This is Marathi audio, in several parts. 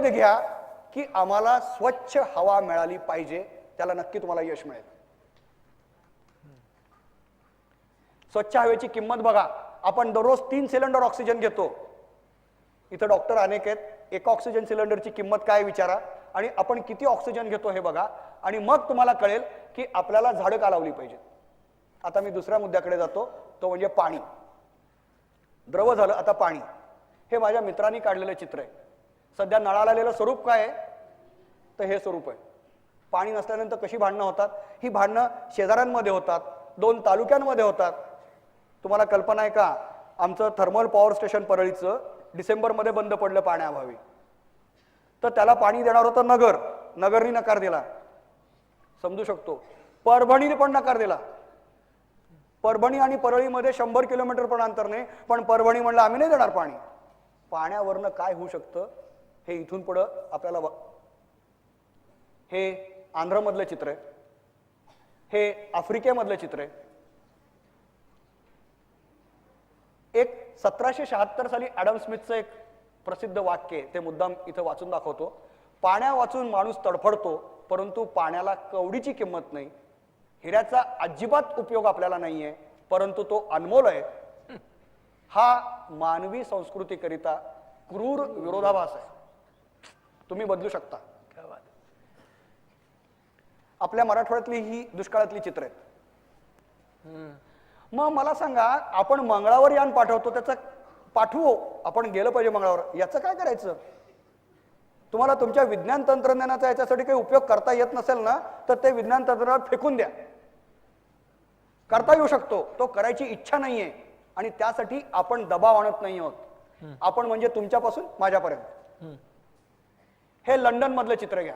दृढनिषेध घ्या की आम्हाला स्वच्छ हवा मिळाली पाहिजे, त्याला नक्की तुम्हाला यश मिळेल. स्वच्छ हवेची किंमत बघा. आपण दररोज 3 सिलेंडर ऑक्सिजन घेतो. इथं डॉक्टर अनेक आहेत. एका ऑक्सिजन सिलेंडरची किंमत काय विचारा आणि आपण किती ऑक्सिजन घेतो हे बघा, आणि मग तुम्हाला कळेल की आपल्याला झाडं का लावली पाहिजेत. आता मी दुसऱ्या मुद्द्याकडे जातो, तो म्हणजे पाणी. द्रव झालं, आता पाणी. हे माझ्या मित्रांनी काढलेलं चित्र आहे. सध्या नळाला आलेलं स्वरूप काय आहे, तर हे स्वरूप आहे. पाणी नसल्यानंतर कशी भांडणं होतात, ही भांडणं शेजाऱ्यांमध्ये होतात, 2 तालुक्यांमध्ये होतात. तुम्हाला कल्पना आहे का, आमचं थर्मल पॉवर स्टेशन परळीचं डिसेंबरमध्ये बंद पडलं पाण्याअभावी. तर त्याला पाणी देणार होतं नगरनी नकार दिला. समजू शकतो. परभणीने पण नकार दिला. परभणी आणि परळीमध्ये 100 किलोमीटर पण अंतर नाही, पण परभणी म्हणलं आम्ही नाही देणार पाणी. पाण्यावरनं काय होऊ शकतं हे इथून पुढं आपल्याला हे आंध्रमधलं चित्र आहे, हे आफ्रिकेमधलं चित्र आहे. एक 1776 साली ॲडम स्मिथचं एक प्रसिद्ध वाक्य आहे, ते मुद्दाम इथं वाचून दाखवतो. पाण्या वाचून माणूस तडफडतो, परंतु पाण्याला कवडीची किंमत नाही. हिऱ्याचा अजिबात उपयोग आपल्याला नाहीये, परंतु तो अनमोल आहे. हा मानवी संस्कृतीकरिता क्रूर विरोधाभास आहे. तुम्ही बदलू शकता. आपल्या मराठवाड्यातली ही दुष्काळातली चित्र आहेत. मग मला सांगा, आपण मंगळावर यान पाठवतो, त्याचं पाठवू, आपण गेलं पाहिजे मंगळावर, याचं काय करायचं? तुम्हाला तुमच्या विज्ञान तंत्रज्ञानाचा याच्यासाठी काही उपयोग करता येत नसेल ना, तर ते विज्ञान तंत्रज्ञान फेकून द्या. करता येऊ शकतो, तो करायची इच्छा नाहीये, आणि त्यासाठी आपण दबाव आणत नाही आहोत. आपण म्हणजे तुमच्यापासून माझ्यापर्यंत. हे लंडन मधलं चित्र घ्या.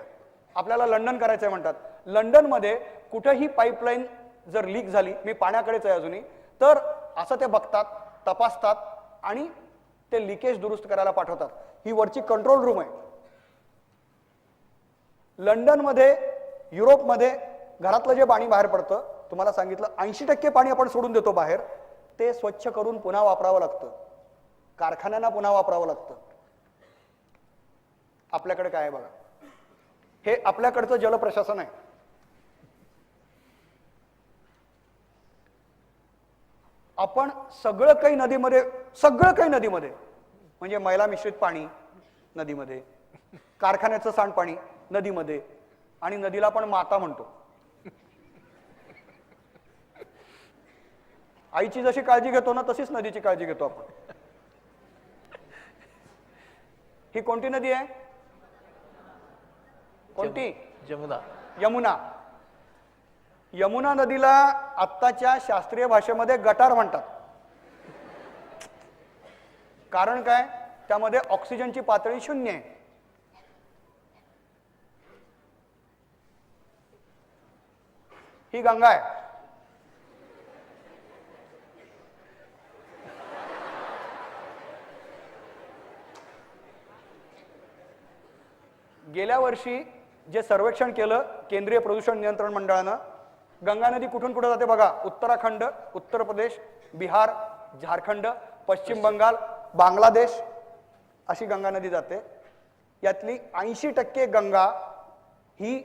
आपल्याला लंडन करायचंय म्हणतात. लंडन मध्ये कुठेही पाईपलाईन जर लीक झाली, मी पाण्याकडेच आहे अजूनही, तर असं ते बघतात, तपासतात आणि ते लिकेज दुरुस्त करायला पाठवतात. ही वरची कंट्रोल रूम आहे. लंडनमध्ये, युरोपमध्ये घरातलं जे पाणी बाहेर पडतं, तुम्हाला सांगितलं 80% पाणी आपण सोडून देतो बाहेर, ते स्वच्छ करून पुन्हा वापरावं लागतं. कारखान्यांना पुन्हा वापरावं लागतं. आपल्याकडे काय आहे बघा, हे आपल्याकडचं जलप्रशासन आहे. आपण सगळं काही नदीमध्ये म्हणजे मैला मिश्रित पाणी नदीमध्ये, कारखान्याचं सांडपाणी नदीमध्ये, आणि नदीला आपण माता म्हणतो. आईची जशी काळजी घेतो ना, तशीच नदीची काळजी घेतो आपण. ही कोणती नदी आहे? कोणती? यमुना. यमुना नदीला आत्ताच्या शास्त्रीय भाषेमध्ये गटार म्हणतात. कारण काय? त्यामध्ये ऑक्सिजनची पातळी 0 आहे. ही गंगा आहे. गेल्या वर्षी जे सर्वेक्षण केलं केंद्रीय प्रदूषण नियंत्रण मंडळानं, गंगा नदी कुठून कुठे जाते बघा. उत्तराखंड, उत्तर प्रदेश, बिहार, झारखंड, पश्चिम बंगाल, बांगलादेश, अशी गंगा नदी जाते. यातली 80% गंगा ही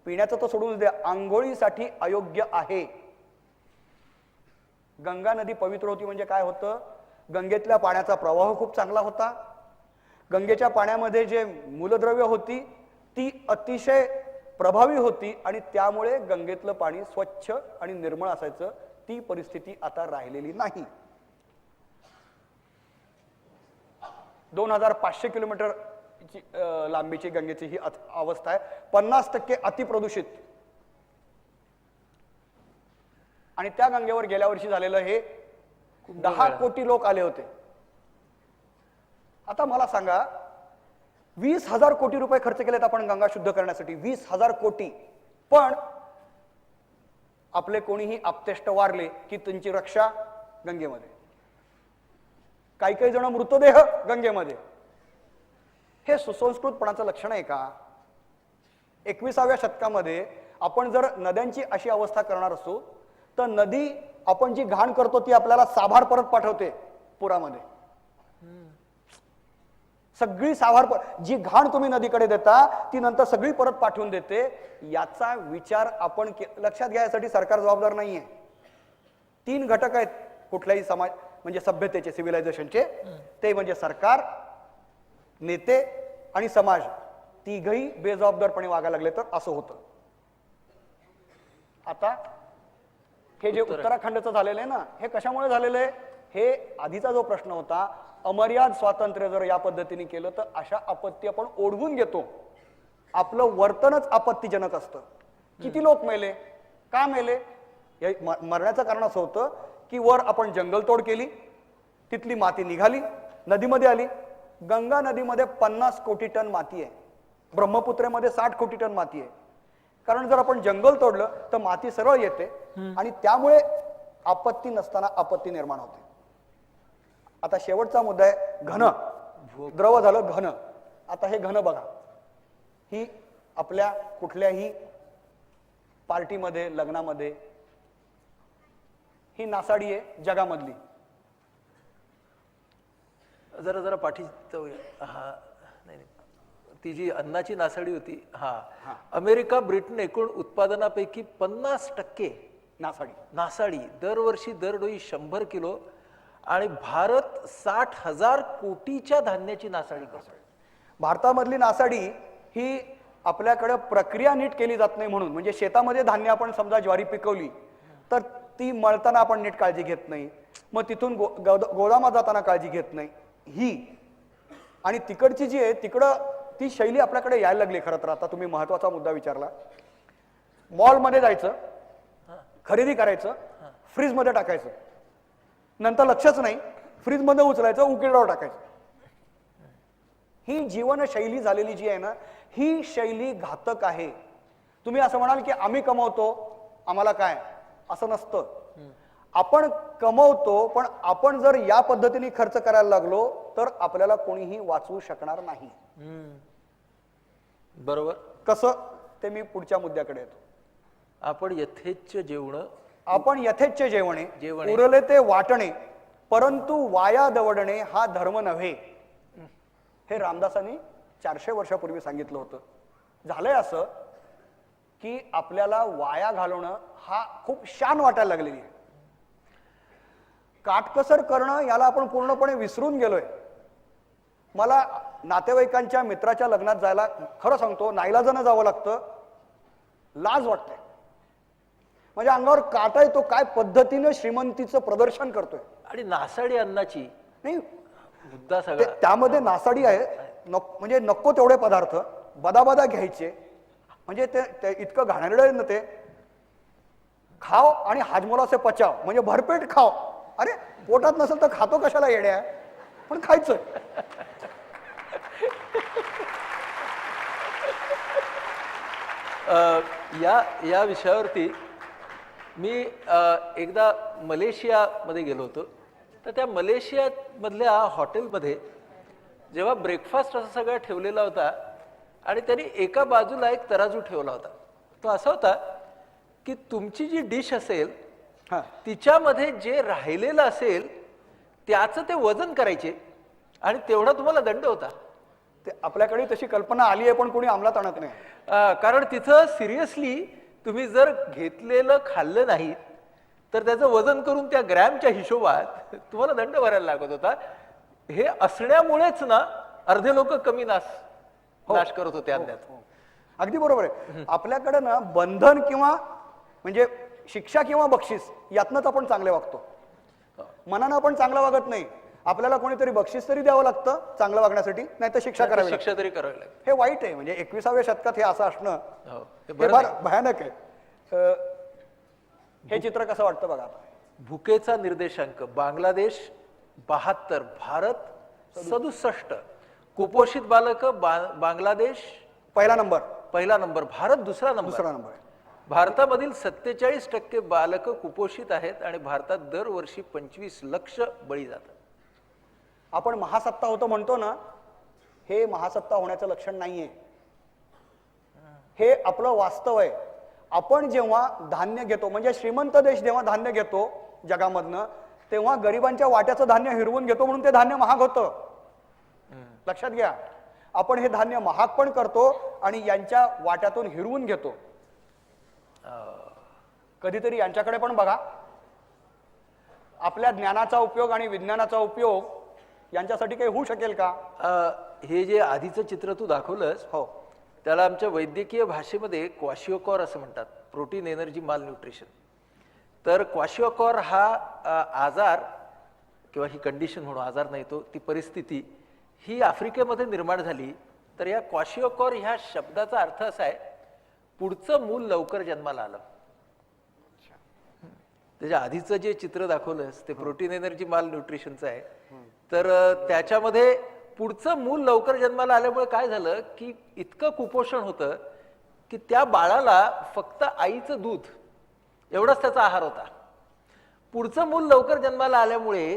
पिण्याचं तर सोडून द्या, आंघोळीसाठी अयोग्य आहे. गंगा नदी पवित्र होती म्हणजे काय होतं? गंगेतल्या पाण्याचा प्रवाह खूप चांगला होता. गंगेच्या पाण्यामध्ये जे मूलद्रव्य होती ती अतिशय प्रभावी होती, आणि त्यामुळे गंगेतलं पाणी स्वच्छ आणि निर्मळ असायचं. ती परिस्थिती आता राहिलेली नाही. 2500 किलोमीटर लांबीची गंगेची ही अवस्था आहे. 50% अतिप्रदूषित. आणि त्या गंगेवर गेल्या वर्षी झालेलं हे 10 कोटी लोक आले होते. आता मला सांगा, 20,000 कोटी रुपये खर्च केलेत आपण गंगा शुद्ध करण्यासाठी. 20,000 कोटी. पण आपले कोणीही आप्तेष्ट वारले की त्यांची रक्षा गंगेमध्ये. काही जण मृतदेह गंगेमध्ये. हे सुसंस्कृतपणाचं लक्षण आहे का? 21व्या शतकामध्ये आपण जर नद्यांची अशी अवस्था करणार असू, तर नदी आपण जी घाण करतो ती आपल्याला साभार परत पाठवते पुरामध्ये. सगळी जी घाण तुम्ही नदीकडे देता ती नंतर सगळी परत पाठवून देते. याचा विचार आपण लक्षात घ्यायसाठी सरकार जबाबदार नाहीये. 3 घटक आहेत कुठल्याही समाज म्हणजे सभ्यतेचे, सिव्हिलायझेशनचे. ते म्हणजे सरकार, नेते आणि समाज. तिघही बेजबाबदारपणे वागायला लागले तर असं होतं. आता हे जे उत्तराखंडचं झालेलं आहे ना, हे कशामुळे झालेलं आहे? हे आधीचा जो प्रश्न होता, अमर्याद स्वातंत्र्य जर या पद्धतीने केलं तर अशा आपत्ती आपण ओढवून घेतो. आपलं वर्तनच आपत्तीजनक असतं. किती लोक मेले, का मेले? मरण्याचं कारण असं होतं की वर आपण जंगलतोड केली, तिथली माती निघाली, नदीमध्ये आली. गंगा नदीमध्ये 50 कोटी टन माती आहे, ब्रह्मपुत्रेमध्ये 60 कोटी टन माती आहे. कारण जर आपण जंगल तोडलं तर माती सरळ येते आणि त्यामुळे आपत्ती नसताना आपत्ती निर्माण होते. आता शेवटचा मुद्दा आहे घन. द्रव झालं घन. आता हे घन बघा, ही आपल्या कुठल्याही पार्टीमध्ये, लग्नामध्ये ही नासाडी आहे जगामधली. जरा जरा पाठी जाऊया. हा नाही, ती जी अन्नाची नासाडी होती. हा, अमेरिका, ब्रिटन एकूण उत्पादनापैकी 50% नासाडी दरवर्षी दरडोई 100 किलो आणि भारत 60,000 कोटीच्या धान्याची नासाडी करतो. भारतामधली नासाडी ही आपल्याकडे प्रक्रिया नीट केली जात नाही म्हणून. म्हणजे शेतामध्ये धान्य आपण समजा ज्वारी पिकवली तर ती मळताना आपण नीट काळजी घेत नाही, मग तिथून गोदामात जाताना काळजी घेत नाही. ही आणि तिकडची जी आहे तिकडं ती शैली आपल्याकडे यायला लागली. खरं तर आता तुम्ही महत्वाचा मुद्दा विचारला. मॉलमध्ये जायचं, खरेदी करायचं, फ्रीजमध्ये टाकायचं, नंतर लक्षच नाही, फ्रीजमध्ये उचलायचं, उकिरड्यावर टाकायचं. ही जीवनशैली झालेली जी आहे ना, ही शैली घातक आहे. तुम्ही असं म्हणाल की आम्ही कमवतो आम्हाला काय, असं नसतं. आपण कमवतो, पण आपण जर या पद्धतीने खर्च करायला लागलो तर आपल्याला कोणीही वाचवू शकणार नाही. बरोबर. कसं ते मी पुढच्या मुद्द्याकडे येतो. आपण यथेच्छ जेवणे, उरले ते वाटणे, परंतु वाया दवडणे हा धर्म नव्हे. हे रामदासांनी 400 वर्षापूर्वी सांगितलं होतं. झालंय असं की आपल्याला वाया घालवणं हा खूप शान वाटायला लागलेली आहे. काटकसर करणं याला आपण पूर्णपणे विसरून गेलोय. मला नातेवाईकांच्या मित्राच्या लग्नात जायला खरं सांगतो नाईलाजानं जावं लागतं. लाज वाटते. म्हणजे अंगावर काटा येतो, काय पद्धतीनं श्रीमंतीचं प्रदर्शन करतोय. आणि नासाडी अन्नाची नाही मुद्दा सगळा त्यामध्ये नासाडी आहे. म्हणजे नको तेवढे पदार्थ बदाबदा घ्यायचे. म्हणजे ते इतकं घाणेरडं आहे ना, ते खाव आणि हाजमोलाचे पचाव, म्हणजे भरपेट खाव. अरे पोटात नसेल तर खातो कशाला येड्या, पण खायचं. या विषयावरती मी एकदा मलेशियामध्ये गेलो होतो. तर त्या मलेशियामधल्या हॉटेलमध्ये जेव्हा ब्रेकफास्ट असा सगळा ठेवलेला होता आणि त्यांनी एका बाजूला एक तराजू ठेवला होता. तो असा होता की तुमची जी डिश असेल तिच्यामध्ये जे राहिलेलं असेल त्याचं ते वजन करायचे आणि तेवढा तुम्हाला दंड होता. ते आपल्याकडे तशी कल्पना आली आहे पण कोणी अंमलात आणत नाही. कारण तिथं सिरियसली तुम्ही जर घेतलेलं खाल्लं नाही तर त्याचं वजन करून त्या ग्रॅमच्या हिशोबात तुम्हाला दंड भरायला लागत होता. हे असण्यामुळेच ना अर्धे लोक कमी नाश करत होते अन्नात. अगदी बरोबर आहे. आपल्याकडे ना बंधन किंवा म्हणजे शिक्षा किंवा बक्षीस यातनंच आपण चांगले वागतो. मनानं आपण चांगलं वागत नाही. आपल्याला कोणीतरी बक्षीस तरी द्यावं लागतं चांगलं वागण्यासाठी, नाही तर शिक्षा करावी लागते. शिक्षा तरी करावी लागते. हे वाईट आहे. म्हणजे 21व्या शतकात हे असं असणं हे भयानक आहे. हे चित्र कसं वाटतं बघा. भुकेचा निर्देशांक बांगलादेश 72, भारत 67. कुपोषित बालक बांगलादेश पहिला नंबर, भारत दुसरा नंबर. भारतामधील 47% बालक कुपोषित आहेत आणि भारतात दरवर्षी 25 लाख बळी जातात. आपण महासत्ता होतो म्हणतो ना, हे महासत्ता होण्याचं लक्षण नाहीये. हे आपलं वास्तव आहे. आपण जेव्हा धान्य घेतो, म्हणजे श्रीमंत देश जेव्हा धान्य घेतो जगामधनं, तेव्हा गरिबांच्या वाट्याचं धान्य हिरवून घेतो म्हणून ते धान्य महाग होतं. लक्षात घ्या, आपण हे धान्य महाग पण करतो आणि यांच्या वाट्यातून हिरवून घेतो. कधीतरी यांच्याकडे पण बघा. आपल्या ज्ञानाचा उपयोग आणि विज्ञानाचा उपयोग यांच्यासाठी काही होऊ शकेल का? हे जे आधीचं चित्र तू दाखवलंस, हो, त्याला आमच्या वैद्यकीय भाषेमध्ये क्वाशिओकॉर असं म्हणतात, प्रोटीन एनर्जी माल न्यूट्रिशन. तर क्वाशिओकॉर हा आजार किंवा ही कंडिशन म्हणून, आजार नाही तो, ती परिस्थिती ही आफ्रिकेमध्ये निर्माण झाली. तर या क्वाशिओकॉर ह्या शब्दाचा अर्थ असा आहे, पुढचं मूल लवकर जन्माला आलं. त्याच्या आधीचं जे चित्र दाखवलंस ते प्रोटीन एनर्जी माल न्यूट्रिशनचं आहे. तर त्याच्यामध्ये पुढचं मूल लवकर जन्माला आल्यामुळे काय झालं की इतकं कुपोषण होतं की त्या बाळाला फक्त आईचं दूध एवढाच त्याचा आहार होता. पुढचं मूल लवकर जन्माला आल्यामुळे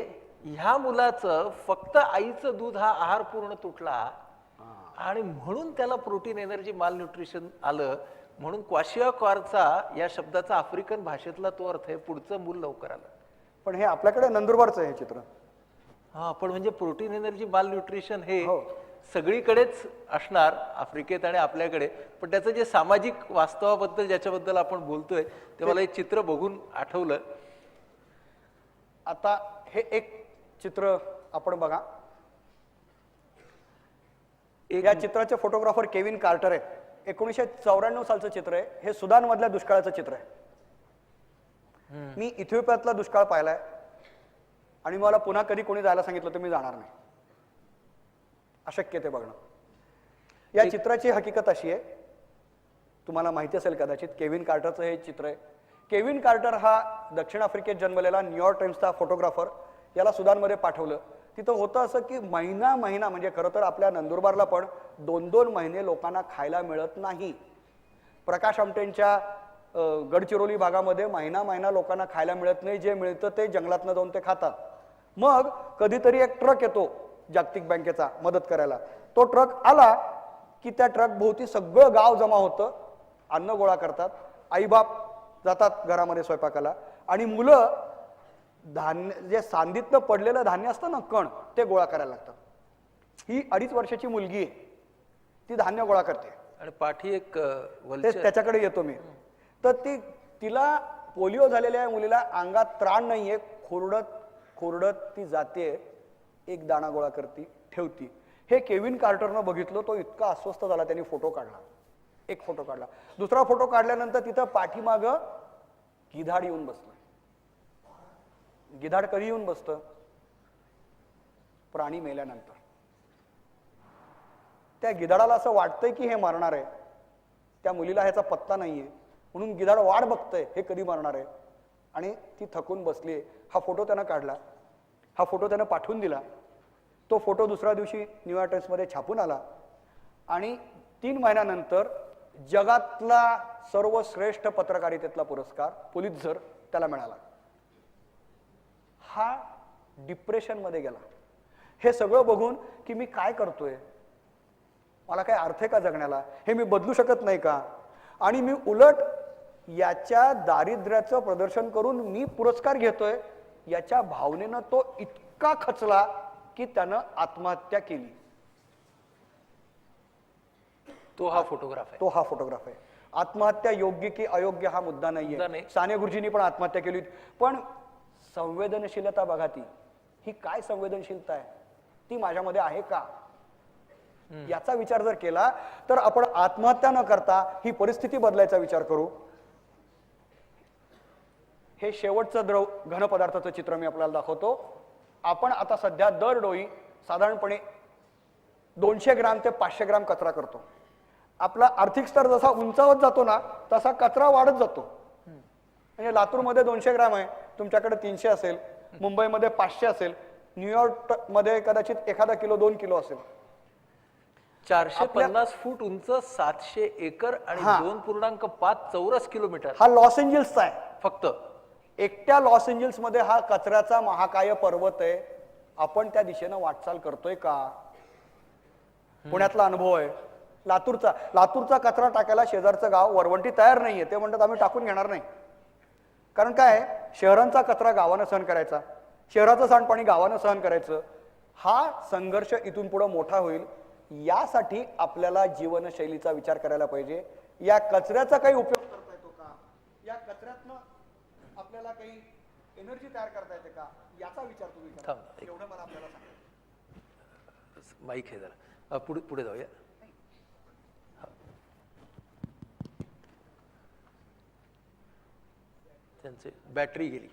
ह्या मुलाचं फक्त आईचं दूध हा आहार पूर्ण तुटला आणि म्हणून त्याला प्रोटीन एनर्जी माल न्यूट्रिशन आलं. म्हणून क्वाशिओकॉरचा या शब्दाचा आफ्रिकन भाषेतला तो अर्थ आहे, पुढचं मूल लवकर आलं. पण हे आपल्याकडे नंदुरबारचं आहे हे चित्र. हा, पण म्हणजे प्रोटीन एनर्जी माल न्यूट्रिशन हे हो. सगळीकडेच असणार, आफ्रिकेत आणि आपल्याकडे. पण त्याचं जे सामाजिक वास्तवाबद्दल ज्याच्याबद्दल आपण बोलतोय ते मला एक चित्र बघून आठवलं. आता हे एक चित्र आपण बघा. या चित्राचे फोटोग्राफर केविन कार्टर आहे. 1994 सालचं चित्र आहे. हे सुदान मधल्या दुष्काळाचं चित्र आहे. मी इथिओपियातला दुष्काळ पाहिलाय आणि मला पुन्हा कधी कोणी जायला सांगितलं तर मी जाणार नाही. अशक्य ते बघणं. या चित्राची हकीकत अशी आहे, तुम्हाला माहिती असेल कदाचित, केविन कार्टरचं हे चित्र आहे. केविन कार्टर हा दक्षिण आफ्रिकेत जन्मलेला न्यूयॉर्क टाइम्सचा फोटोग्राफर. याला सुदानमध्ये पाठवलं. तिथं होतं असं की महिना म्हणजे खरं तर आपल्या नंदुरबारला पण 2-2 महिने लोकांना खायला मिळत नाही. प्रकाश आमटेंच्या गडचिरोली भागामध्ये महिना लोकांना खायला मिळत नाही. जे मिळतं ते जंगलातनं जाऊन ते खातात. मग कधीतरी एक ट्रक येतो जागतिक बँकेचा मदत करायला. तो ट्रक आला की त्या ट्रक भोवती सगळं गाव जमा होतं, अन्न गोळा करतात, आईबाप जातात घरामध्ये स्वयंपाकाला आणि मुलं धान्य, जे सांदीतनं पडलेलं धान्य असतं ना, कण, ते गोळा करायला लागतात. ही 2.5 वर्षाची मुलगी आहे, ती धान्य गोळा करते आणि पाठी एक तेच त्याच्याकडे येतो मी. तर तिला पोलिओ झालेल्या मुलीला अंगात त्राण नाहीये, खोरडत ती जाते, एक दाणा गोळा करते, ठेवती. हे केविन कार्टरनं बघितलं. तो इतका अस्वस्थ झाला, त्यांनी फोटो काढला. एक फोटो काढला. दुसरा फोटो काढल्यानंतर तिथं पाठीमागं गिधाड येऊन बसलं. गिधाड कधी येऊन बसतं? प्राणी मेल्यानंतर. त्या गिधाडाला असं वाटतंय की हे मरणार आहे. त्या मुलीला ह्याचा पत्ता नाहीये, म्हणून गिधाड वाट बघतंय हे कधी मरणार आहे, आणि ती थकून बसली. हा फोटो त्यानं काढला. हा फोटो त्यानं पाठवून दिला. तो फोटो दुसऱ्या दिवशी न्यूयॉर्क टाइम्समध्ये छापून आला आणि 3 महिन्यानंतर जगातला सर्वश्रेष्ठ पत्रकारितेतला पुरस्कार पुलित्झर त्याला मिळाला. हा डिप्रेशनमध्ये गेला. हे सगळं बघून की मी काय करतोय, मला काय अर्थ आहे का जगण्याला, हे मी बदलू शकत नाही का, आणि मी उलट याच्या दारिद्र्याचं प्रदर्शन करून मी पुरस्कार घेतोय, याच्या भावनेनं तो इतका खचला की त्यानं आत्महत्या केली. तो हा फोटोग्राफ आहे. आत्महत्या योग्य की अयोग्य हा मुद्दा नाहीये. साने गुरुजींनी पण आत्महत्या केली. पण संवेदनशीलता बघा, ही काय संवेदनशीलता आहे, ती माझ्यामध्ये आहे का, याचा विचार जर केला तर आपण आत्महत्या न करता ही परिस्थिती बदलायचा विचार करू. हे शेवटचं घन पदार्थाचं चित्र मी आपल्याला दाखवतो. आपण आता सध्या दर डोळी साधारणपणे 200 ग्राम ते 500 ग्राम कचरा करतो. आपला आर्थिक स्तर जसा उंचावत जातो ना, तसा कचरा वाढत जातो. म्हणजे लातूरमध्ये 200 ग्राम आहे, तुमच्याकडे 300 असेल, मुंबईमध्ये 500 असेल, न्यूयॉर्क मध्ये कदाचित 1 किलो 2 किलो असेल. 450 फूट उंच, 700 एकर आणि 2.5 चौरस किलोमीटर हा लॉस एंजल्सचा आहे. फक्त एकट्या लॉस एंजल्स मध्ये हा कचऱ्याचा महाकाय पर्वत आहे. आपण त्या दिशेनं वाटचाल करतोय का? पुण्यातला अनुभव आहे, लातूरचा कचरा टाकायला शेजारचं गाव वरवंटी तयार नाहीये. ते म्हणतात आम्ही टाकून घेणार नाही. कारण काय, शहरांचा कचरा गावानं सहन करायचा, शहराचं सांडपाणी गावानं सहन करायचं, हा संघर्ष इथून पुढे मोठा होईल. यासाठी आपल्याला जीवनशैलीचा विचार करायला पाहिजे. या कचऱ्याचा काही उपयोग करता येतो का, या कचऱ्यातनं आपल्याला काही एनर्जी तयार करता येते का, याचा विचार तुम्ही करा. एवढं मला आपल्याला सांगा. माईक आहे जरा पुढे पुढे जाऊया. त्यांची बॅटरी गेली.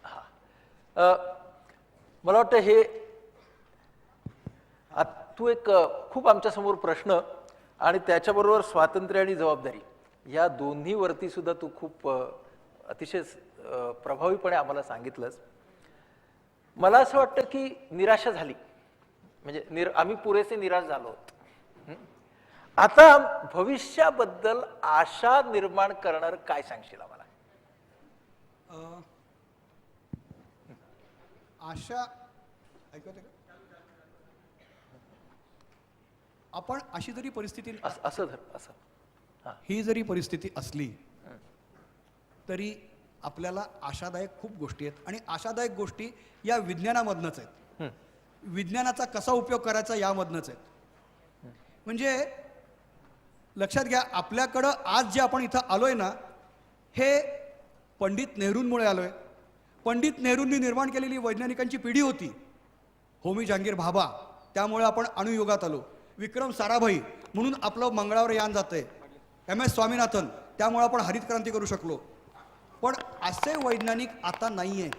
हा मला वाटतं हे तू एक खूप आमच्यासमोर प्रश्न आणि त्याच्याबरोबर स्वातंत्र्य आणि जबाबदारी या दोन्हीवरती सुद्धा तू खूप अतिशय प्रभावीपणे आम्हाला सांगितलंस. मला असं वाटतं की निराशा झाली म्हणजे आम्ही पुरेसे निराश झालो आहोत. आता भविष्याबद्दल आशा निर्माण करणार काय सांगशील आम्हाला? आशा ऐकवते का? आपण अशी जरी परिस्थिती असं धर असं ही जरी परिस्थिती असली तरी आपल्याला आशादायक खूप गोष्टी आहेत आणि आशादायक गोष्टी या विज्ञानामधनच आहेत. विज्ञानाचा कसा उपयोग करायचा यामधनच आहेत. म्हणजे लक्षात घ्या, आपल्याकडं आज जे आपण इथं आलोय ना, हे पंडित नेहरूंमुळे आलोय. पंडित नेहरूंनी निर्माण केलेली वैज्ञानिकांची पिढी होती. होमी जहांगीर भाभा, त्यामुळे आपण अणुयुगात आलो. विक्रम साराभाई म्हणून आपलं मंगळावर यान जातंय. MS स्वामीनाथन, त्यामुळे आपण हरित क्रांती करू शकलो. पण असे वैज्ञानिक आता नाही आहेत.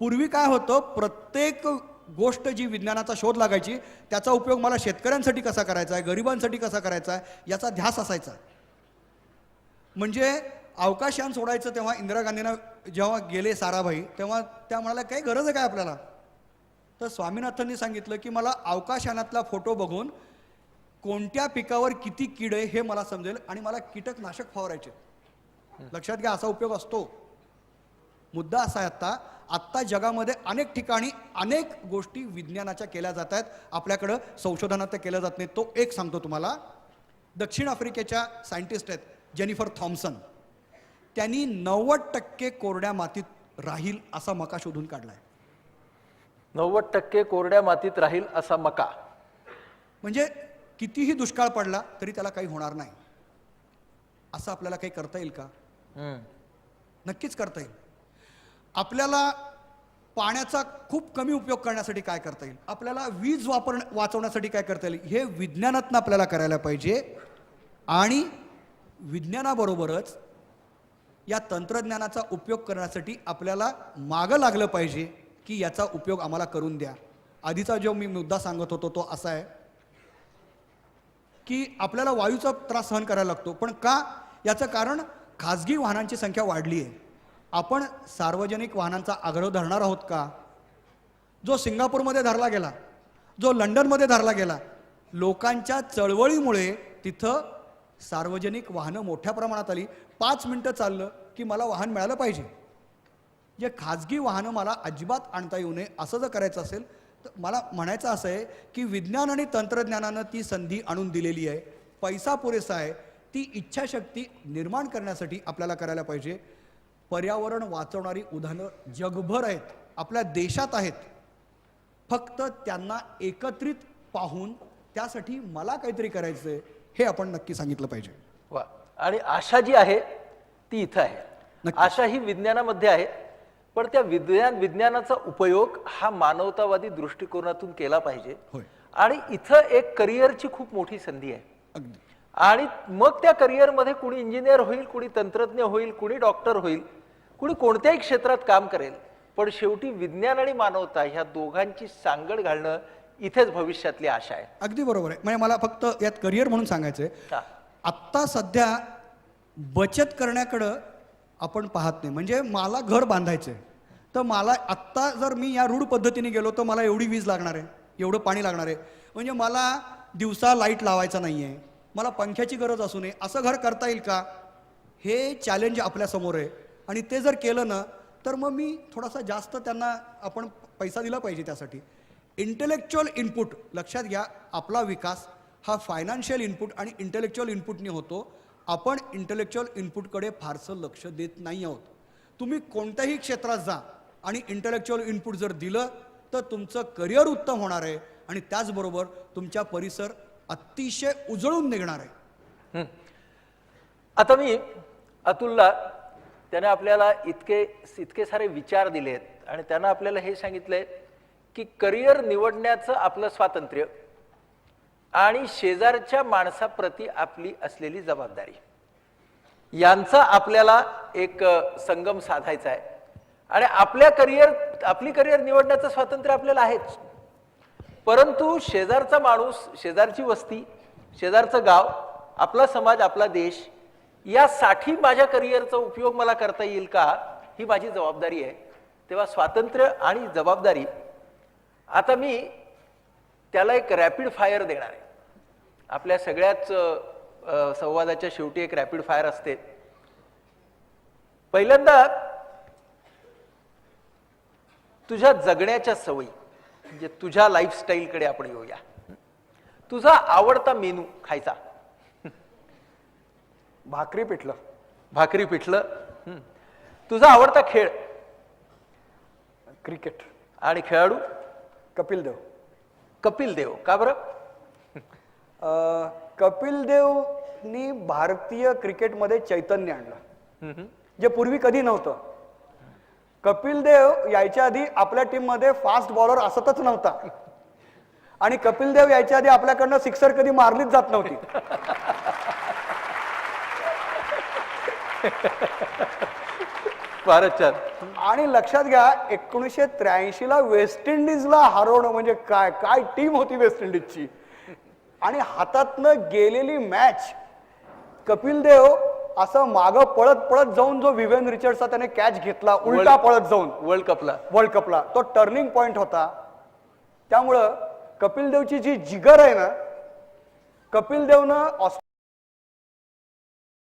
पूर्वी काय होतं, प्रत्येक गोष्ट जी विज्ञानाचा शोध लागायची त्याचा उपयोग मला शेतकऱ्यांसाठी कसा करायचा आहे, गरिबांसाठी कसा करायचा आहे याचा ध्यास असायचा. म्हणजे अवकाशयान सोडायचं तेव्हा इंदिरा गांधींना जेव्हा गेले साराभाई, तेव्हा त्या म्हणाल्या काही गरज आहे काय आपल्याला. तर स्वामीनाथननी सांगितलं की मला अवकाशयानातला फोटो बघून कोणत्या पिकावर किती कीड आहे हे मला समजेल आणि मला कीटकनाशक फवारायचे. लक्षात घ्या, असा उपयोग असतो. मुद्दा असा आहे, आत्ता जगामध्ये अनेक ठिकाणी अनेक गोष्टी विज्ञानाच्या केल्या जात आहेत. आपल्याकडं संशोधनात केल्या जात नाही. तो एक सांगतो तुम्हाला. दक्षिण आफ्रिकेच्या सायंटिस्ट आहेत जेनिफर थॉम्सन. त्यांनी 90% कोरड्या मातीत राहील असा मका शोधून काढलाय. 90% कोरड्या मातीत राहील असा मका. म्हणजे कितीही दुष्काळ पडला तरी त्याला काही होणार नाही. असं आपल्याला काही करता येईल का? नक्कीच करता येईल. आपल्याला पाण्याचा खूप कमी उपयोग करण्यासाठी काय करता येईल, आपल्याला वीज वाचवण्यासाठी काय करता येईल, हे विज्ञानातनं आपल्याला करायला पाहिजे. आणि विज्ञानाबरोबरच या तंत्रज्ञानाचा उपयोग करण्यासाठी आपल्याला मागं लागलं पाहिजे की याचा उपयोग आम्हाला करून द्या. आधीचा जो मी मुद्दा सांगत होतो तो असा आहे की आपल्याला वायूचा त्रास सहन करायला लागतो. पण का? याचं कारण खाजगी वाहनांची संख्या वाढली आहे. आपण सार्वजनिक वाहनांचा आग्रह धरणार आहोत का? जो सिंगापूरमध्ये धरला गेला, जो लंडनमध्ये धरला गेला, लोकांच्या चळवळीमुळे तिथं सार्वजनिक वाहनं मोठ्या प्रमाणात आली. 5 मिनिटं चाललं की मला वाहन मिळालं पाहिजे. जे खाजगी वाहनं मला अजिबात आणता येऊ नये असं जर करायचं असेल तर मला म्हणायचं असं आहे की विज्ञान आणि तंत्रज्ञानानं ती संधी आणून दिलेली आहे. पैसा पुरेसा आहे. ती इच्छाशक्ती निर्माण करण्यासाठी आपल्याला करायला पाहिजे. पर्यावरण वाचवणारी उदाहरणं जगभर आहेत, आपल्या देशात आहेत. फक्त त्यांना एकत्रित पाहून त्यासाठी मला काहीतरी करायचं आहे हे आपण नक्की सांगितलं पाहिजे. वा. आणि आशा जी आहे ती इथं आहे. आशा ही विज्ञानामध्ये आहे. पण त्या विज्ञानाचा उपयोग हा मानवतावादी दृष्टिकोनातून केला पाहिजे. आणि इथं एक करिअरची खूप मोठी संधी आहे. अगदी. आणि मग त्या करिअरमध्ये कुणी इंजिनियर होईल, कुणी तंत्रज्ञ होईल, कुणी डॉक्टर होईल, कुणी कोणत्याही क्षेत्रात काम करेल. पण शेवटी विज्ञान आणि मानवता ह्या दोघांची सांगड घालणं इथेच भविष्यातली आशा आहे. अगदी बरोबर आहे. म्हणजे मला फक्त यात करिअर म्हणून सांगायचं आहे, आत्ता सध्या बचत करण्याकडं आपण पाहत नाही. म्हणजे मला घर बांधायचं आहे तर मला आत्ता जर मी या रूढ पद्धतीने गेलो तर मला एवढी वीज लागणार आहे, एवढं पाणी लागणार आहे. म्हणजे मला दिवसा लाईट लावायचा नाही आहे, मला पंख्याची गरज असू नये, असं घर करता येईल का? हे चॅलेंज आपल्यासमोर आहे. आणि ते जर केलं ना तर मग मी थोडासा जास्त त्यांना आपण पैसा दिला पाहिजे त्यासाठी. इंटेलेक्च्युअल इनपुट लक्षात घ्या, आपला विकास हा फायनान्शियल इनपुट आणि इंटेलेक्च्युअल इनपुटने होतो. आपण इंटेलेक्च्युअल इनपुटकडे फारसं लक्ष देत नाही आहोत. तुम्ही कोणत्याही क्षेत्रात जा, आणि इंटलेक्च्युअल इनपुट जर दिलं तर तुमचं करिअर उत्तम होणार आहे आणि त्याचबरोबर तुमच्या परिसर अतिशय उजळून निघणार आहे. आता मी अतुलला त्याने आपल्याला इतके सारे विचार दिलेत आणि त्यानं आपल्याला हे सांगितलंय की करिअर निवडण्याचं आपलं स्वातंत्र्य आणि शेजारच्या माणसाप्रती आपली असलेली जबाबदारी यांचा आपल्याला एक संगम साधायचा आहे. आणि आपली करिअर निवडण्याचं स्वातंत्र्य आपल्याला आहेच, परंतु शेजारचा माणूस, शेजारची वस्ती, शेजारचं गाव, आपला समाज, आपला देश यासाठी माझ्या करिअरचा उपयोग मला करता येईल का, ही माझी जबाबदारी आहे. तेव्हा स्वातंत्र्य आणि जबाबदारी, आता मी त्याला एक रॅपिड फायर देणार आहे. आपल्या सगळ्याच संवादाच्या शेवटी एक रॅपिड फायर असते. पहिल्यांदा तुझ्या जगण्याच्या सवयी, म्हणजे तुझ्या लाईफस्टाईलकडे आपण येऊया. तुझा आवडता मेनू खायचा, भाकरी पिठलं. भाकरी पिठलं. तुझा आवडता खेळ, क्रिकेट. आणि खेळाडू कपिल देव. कपिल देव. का बरं? कपिल देवनी भारतीय क्रिकेटमध्ये चैतन्य आणलं जे पूर्वी कधी नव्हतं. कपिल देव यायच्या आधी आपल्या टीममध्ये फास्ट बॉलर असतच नव्हता आणि कपिल देव यायच्या आधी आपल्याकडनं सिक्सर कधी मारलीच जात नव्हती. फारच छान. आणि लक्षात घ्या 1983 ला वेस्ट इंडिजला हरवणं म्हणजे काय काय टीम होती वेस्ट इंडिजची. आणि हातातनं गेलेली मॅच कपिल देव असं मागं पळत पळत जाऊन जो विवेन रिचर्डचा त्याने कॅच घेतला उलटा पळत जाऊन वर्ल्ड कपला तो टर्निंग पॉइंट होता. त्यामुळं कपिल देवची जी जिगर आहे ना, कपिल देवनं